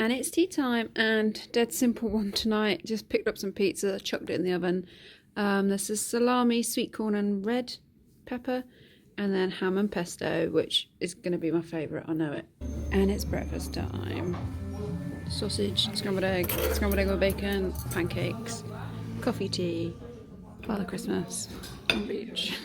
And it's tea time, and dead simple one tonight. Just picked up some pizza, chucked it in the oven. This is salami, sweet corn and red pepper, and then ham and pesto, which is going to be my favourite, I know it. And it's breakfast time. Sausage, scrambled egg with bacon, pancakes, coffee, tea, Father Christmas, on beach.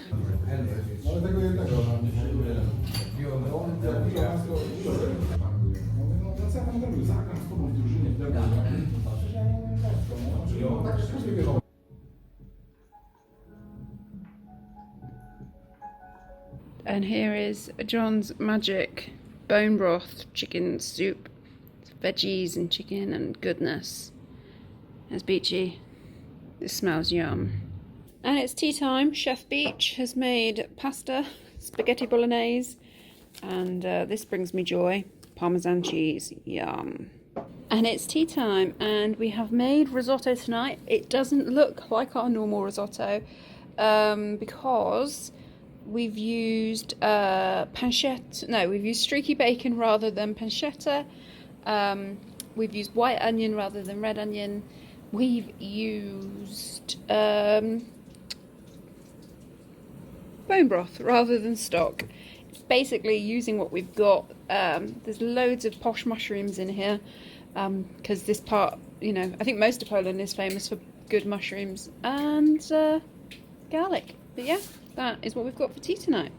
And here is John's magic bone broth chicken soup. It's veggies and chicken and goodness. It's beachy. It smells yum. And it's tea time. Chef Beach has made pasta, spaghetti bolognese, and this brings me joy. Parmesan cheese, yum. And it's tea time, and we have made risotto tonight. It doesn't look like our normal risotto because we've used pancetta. No, we've used streaky bacon rather than pancetta. We've used white onion rather than red onion. We've used bone broth rather than stock. It's basically using what we've got. There's loads of posh mushrooms in here because this part, you know, I think most of Poland is famous for good mushrooms and garlic. But yeah, that is what we've got for tea tonight.